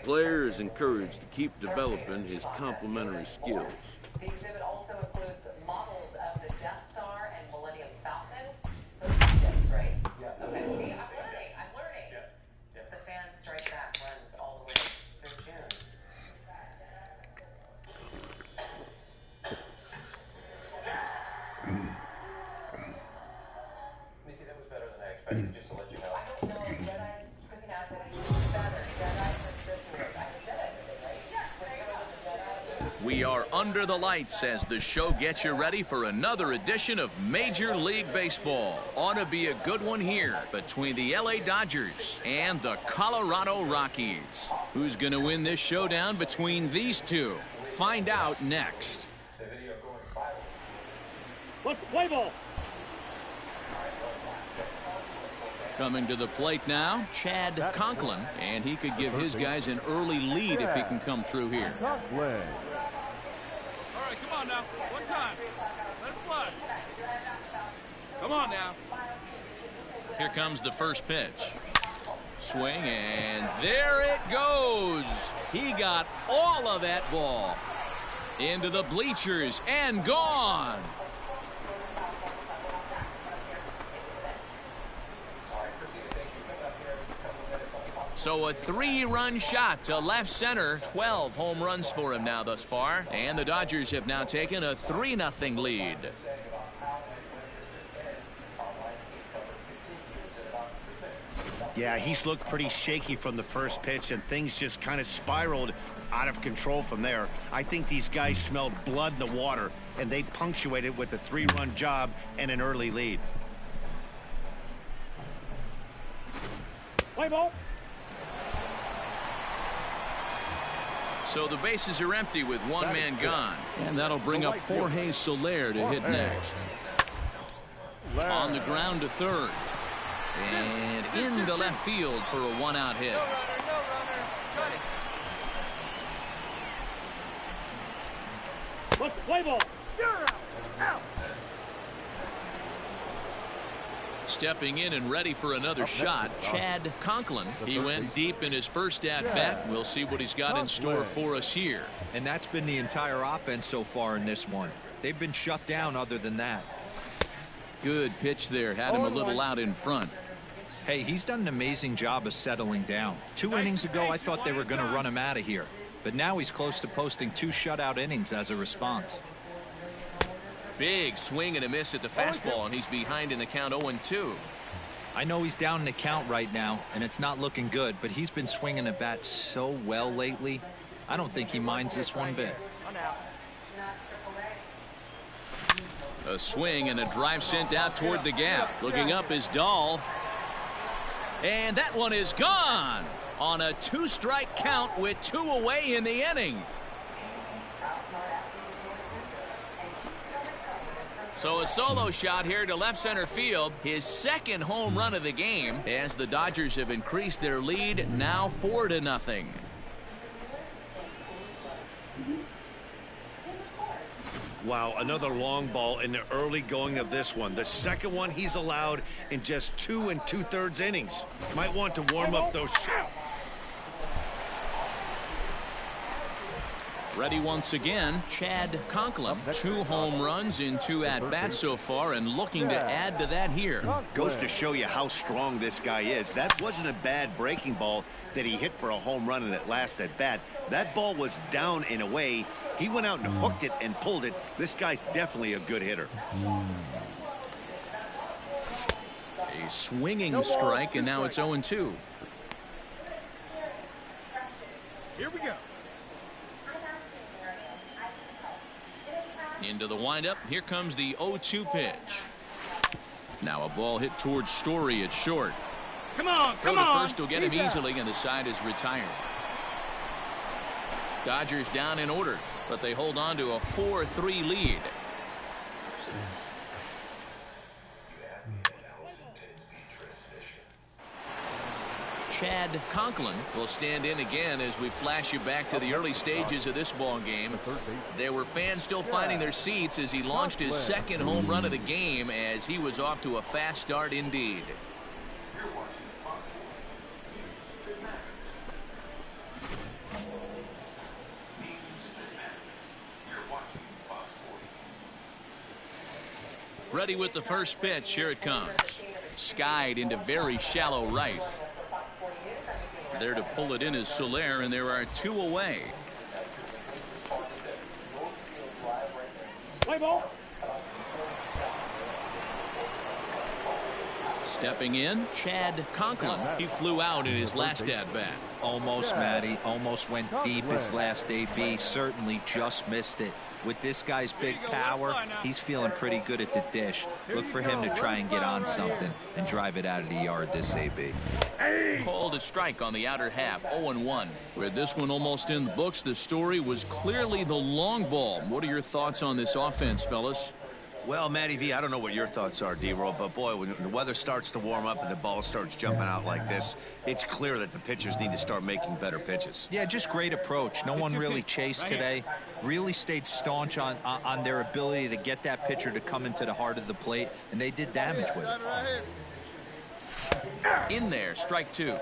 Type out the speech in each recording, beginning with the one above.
player is encouraged to keep developing his complementary skills. The exhibit also includes models of the Death Star and Millennium Falcon. Those ships, right? Yeah. Okay. See, I'm learning. Yeah. The fan strike back runs all the way through June. Nikki, that was better than I expected, just to let you know. I don't know. Jedi, Christine asked if it was better. Jedi was good to it. I mean, Jedi is right? Yeah. We are under the lights as the show gets you ready for another edition of Major League Baseball. Ought to be a good one here between the LA Dodgers and the Colorado Rockies. Who's going to win this showdown between these two? Find out next. Let's play ball. Coming to the plate now, Chad Conklin, and he could give his guys an early lead if he can come through here. All right, come on now. One time. Let it fly. Come on now. Here comes the first pitch. Swing, and there it goes. He got all of that ball. Into the bleachers and gone. So a 3-run shot to left center. 12 home runs for him now thus far. And the Dodgers have now taken a 3-0 lead. Yeah, he's looked pretty shaky from the first pitch, and things just kind of spiraled out of control from there. I think these guys smelled blood in the water, and they punctuated with a 3-run job and an early lead. Play ball. So the bases are empty with one man gone. And that'll bring up Jorge Soler to hit next. On the ground to third. And into left field for a 1-out hit. Let's play ball. Stepping in and ready for another shot, Chad Conklin. He went deep in his first at-bat. We'll see what he's got in store for us here. And that's been the entire offense so far in this one. They've been shut down other than that. Good pitch there. Had him a little out in front. Hey, he's done an amazing job of settling down. 2 innings ago, I thought they were going to run him out of here. But now he's close to posting 2 shutout innings as a response. Big swing and a miss at the fastball, and he's behind in the count 0-2. I know he's down in the count right now, and it's not looking good, but he's been swinging the bat so well lately. I don't think he minds this one bit. A swing and a drive sent out toward the gap. Looking up is Dahl. And that one is gone on a 2-strike count with 2 away in the inning. So a solo shot here to left center field, his second home run of the game, as the Dodgers have increased their lead now 4-0. Wow, another long ball in the early going of this one. The second one he's allowed in just 2 2/3 innings. Might want to warm up those shots. Ready once again, Chad Conklin. 2 home runs in 2 at-bats so far, and looking to add to that here. Goes to show you how strong this guy is. That wasn't a bad breaking ball that he hit for a home run in that last at-bat. That ball was down and away. He went out and hooked it and pulled it. This guy's definitely a good hitter. A swinging strike, and now it's 0-2. Here we go. Into the windup. Here comes the 0-2 pitch. Now a ball hit towards Story at short. Come on, Throw to first will get him easily, and the side is retired. Dodgers down in order, but they hold on to a 4-3 lead. Chad Conklin will stand in again as we flash you back to the early stages of this ball game. There were fans still finding their seats as he launched his second home run of the game, as he was off to a fast start indeed. Ready with the first pitch. Here it comes. Skied into very shallow right. There to pull it in is Soler, and there are 2 away. Play ball. Stepping in, Chad Conklin. He flew out in his last at-bat. Almost, Matty. Almost went deep his last AB. Certainly just missed it. With this guy's big power, he's feeling pretty good at the dish. Look for him to try and get on something and drive it out of the yard this AB. Called a strike on the outer half, 0-1. With this one almost in the books, the story was clearly the long ball. What are your thoughts on this offense, fellas? Well, Matty V, I don't know what your thoughts are, D-Roll, but boy, when the weather starts to warm up and the ball starts jumping out like this, it's clear that the pitchers need to start making better pitches. Yeah, just great approach. No one really chased today. Really stayed staunch on their ability to get that pitcher to come into the heart of the plate, and they did damage with it. In there, strike 2.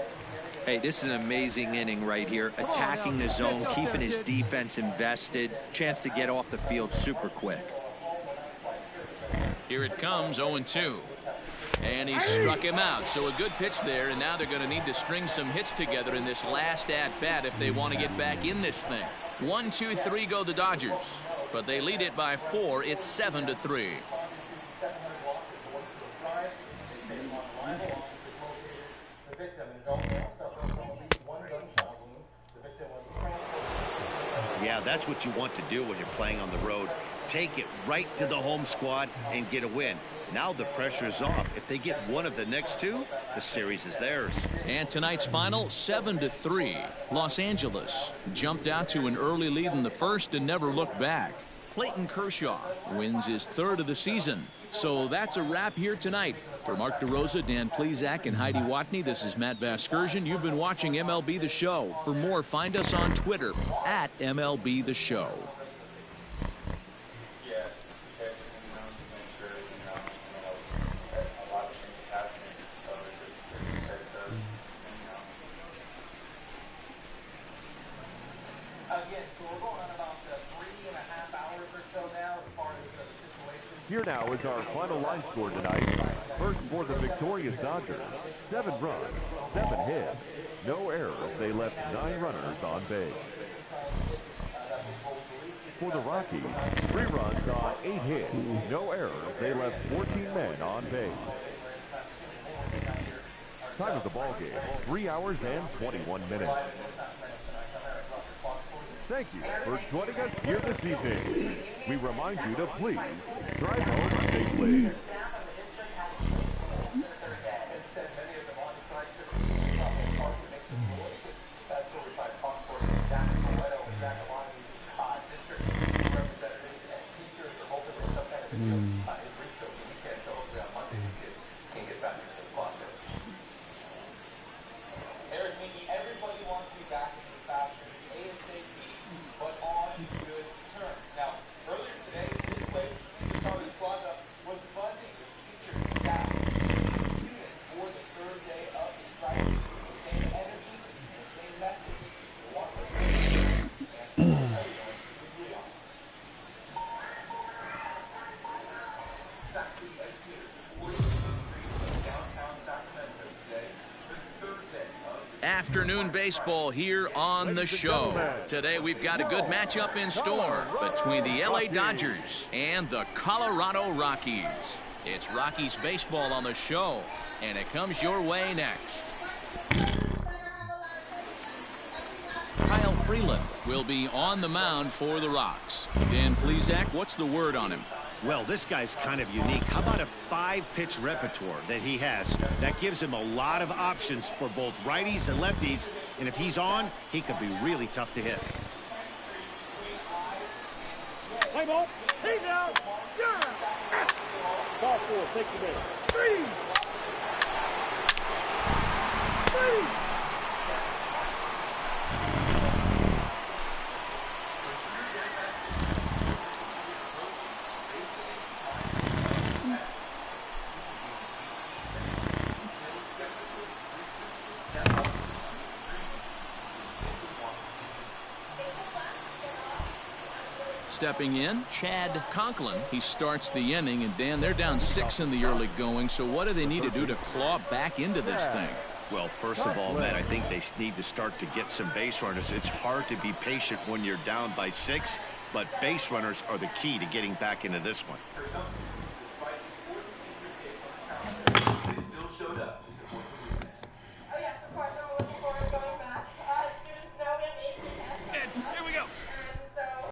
Hey, this is an amazing inning right here. Attacking the zone, keeping his defense invested. Chance to get off the field super quick. Here it comes, 0-2. And he struck him out. So a good pitch there, and now they're going to need to string some hits together in this last at-bat if they want to get back in this thing. 1, 2, 3 go the Dodgers. But they lead it by 4. It's 7-3. Yeah, that's what you want to do when you're playing on the road. Take it right to the home squad and get a win. Now the pressure is off. If they get one of the next 2, the series is theirs. And tonight's final, 7-3. Los Angeles jumped out to an early lead in the first and never looked back. Clayton Kershaw wins his 3rd of the season. So that's a wrap here tonight. For Mark DeRosa, Dan Plesac, and Heidi Watney, this is Matt Vasgersian. You've been watching MLB The Show. For more, find us on Twitter at MLB The Show. Here now is our final line score tonight. First for the victorious Dodgers, 7 runs, 7 hits, no errors. They left 9 runners on base. For the Rockies, 3 runs on 8 hits, no errors. They left 14 men on base. Time of the ball game, 3 hours and 21 minutes. Thank you for joining us here this evening. We remind you to please drive home safely. Afternoon baseball here on the show. Today we've got a good matchup in store between the LA Dodgers and the Colorado Rockies. It's Rockies baseball on the show, and it comes your way next. Kyle Freeland will be on the mound for the Rocks. Dan Plesac, what's the word on him? Well, this guy's kind of unique. How about a 5-pitch repertoire that he has? That gives him a lot of options for both righties and lefties. And if he's on, he could be really tough to hit. Play ball. He's out. Yeah. Ball 4. Takes a minute. 3. 3. stepping in, Chad Conklin. He starts the inning, and Dan, they're down 6 in the early going, so what do they need to do to claw back into this thing? Well, first of all, Matt, I think they need to start to get some base runners. It's hard to be patient when you're down by 6, but base runners are the key to getting back into this one.